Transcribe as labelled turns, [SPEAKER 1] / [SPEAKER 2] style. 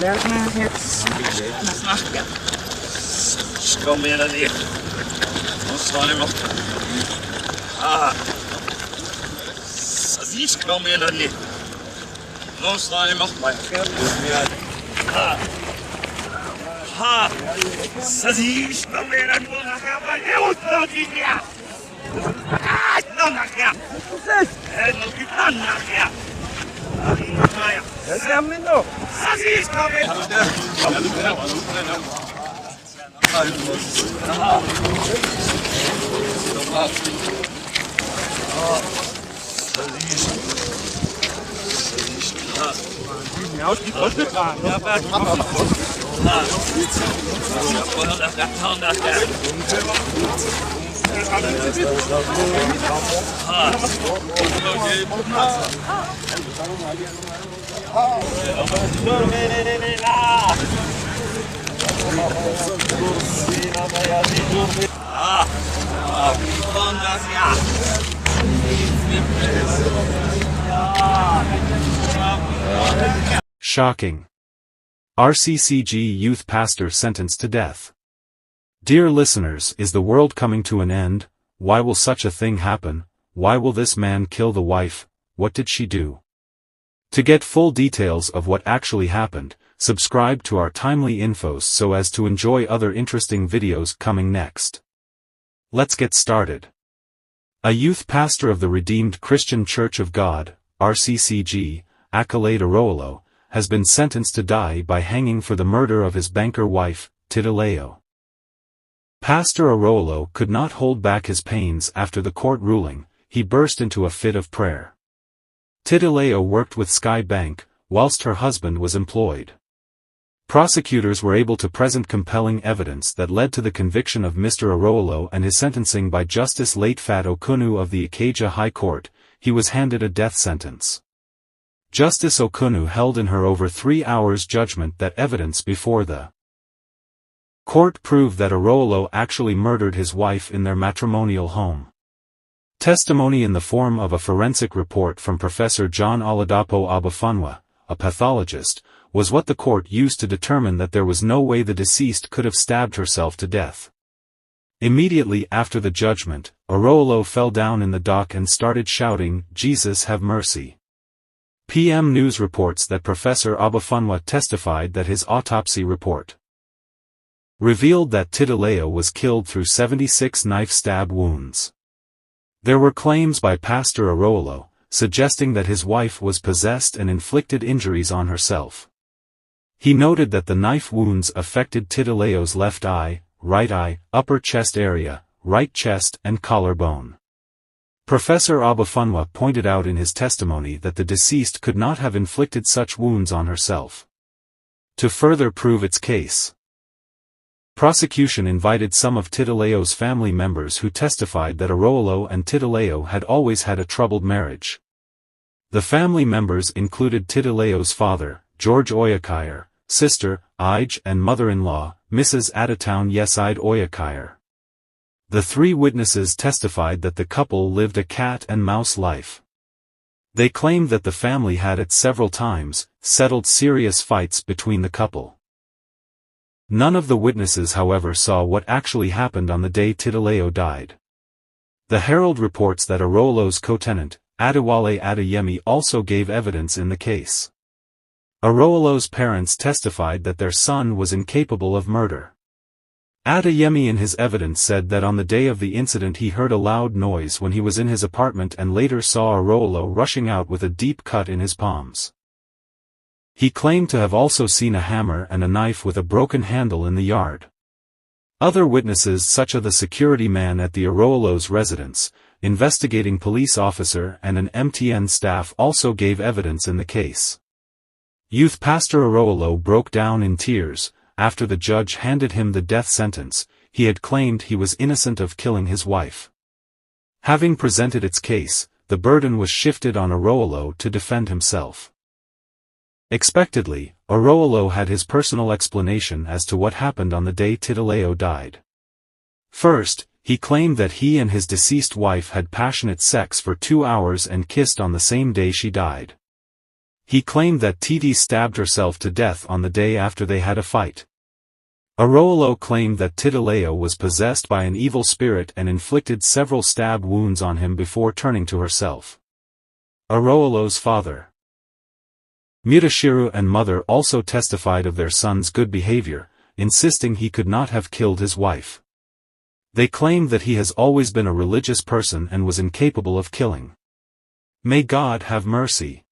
[SPEAKER 1] Kom in hier. Dan slaan we nog. Aziz, kom in hier. Dan slaan we nog maar. Aziz, kom in hier.
[SPEAKER 2] Shocking. RCCG youth pastor sentenced to death. Dear listeners, is the world coming to an end? Why will such a thing happen? Why will this man kill the wife? What did she do? To get full details of what actually happened, subscribe to our timely infos so as to enjoy other interesting videos coming next. Let's get started. A youth pastor of the Redeemed Christian Church of God, RCCG, Akolade Arowolo, has been sentenced to die by hanging for the murder of his banker wife, Titilayo. Pastor Arowolo could not hold back his pains after the court ruling. He burst into a fit of prayer. Titilayo worked with Sky Bank, whilst her husband was employed. Prosecutors were able to present compelling evidence that led to the conviction of Mr. Arowolo and his sentencing by Justice Lateefat Okunu of the Ikeja High Court. He was handed a death sentence. Justice Okunu held in her over 3 hours judgment that evidence before the court proved that Arowolo actually murdered his wife in their matrimonial home. Testimony in the form of a forensic report from Professor John Oladapo Obafunwa, a pathologist, was what the court used to determine that there was no way the deceased could have stabbed herself to death. Immediately after the judgment, Arowolo fell down in the dock and started shouting, "Jesus have mercy." PM News reports that Professor Obafunwa testified that his autopsy report revealed that Titilayo was killed through 76 knife stab wounds. There were claims by Pastor Arowolo, suggesting that his wife was possessed and inflicted injuries on herself. He noted that the knife wounds affected Titilayo's left eye, right eye, upper chest area, right chest and collarbone. Professor Obafunwa pointed out in his testimony that the deceased could not have inflicted such wounds on herself. To further prove its case, prosecution invited some of Titilayo's family members who testified that Arowolo and Titilayo had always had a troubled marriage. The family members included Titilayo's father, George Oyakire, sister, Ige, and mother-in-law, Mrs. Adetown Yesaid Oyakire. The 3 witnesses testified that the couple lived a cat-and-mouse life. They claimed that the family had at several times settled serious fights between the couple. None of the witnesses however saw what actually happened on the day Titilayo died. The Herald reports that Arowolo's co-tenant, Adewale Adeyemi, also gave evidence in the case. Arowolo's parents testified that their son was incapable of murder. Adeyemi in his evidence said that on the day of the incident he heard a loud noise when he was in his apartment and later saw Arowolo rushing out with a deep cut in his palms. He claimed to have also seen a hammer and a knife with a broken handle in the yard. Other witnesses such as the security man at the Arowolo's residence, investigating police officer and an MTN staff also gave evidence in the case. Youth pastor Arowolo broke down in tears. After the judge handed him the death sentence, he had claimed he was innocent of killing his wife. Having presented its case, the burden was shifted on Arowolo to defend himself. Expectedly, Arowolo had his personal explanation as to what happened on the day Titilayo died. First, he claimed that he and his deceased wife had passionate sex for 2 hours and kissed on the same day she died. He claimed that Titi stabbed herself to death on the day after they had a fight. Arowolo claimed that Titilayo was possessed by an evil spirit and inflicted several stab wounds on him before turning to herself. Arowolo's father, Mutashiru, and mother also testified of their son's good behavior, insisting he could not have killed his wife. They claimed that he has always been a religious person and was incapable of killing. May God have mercy.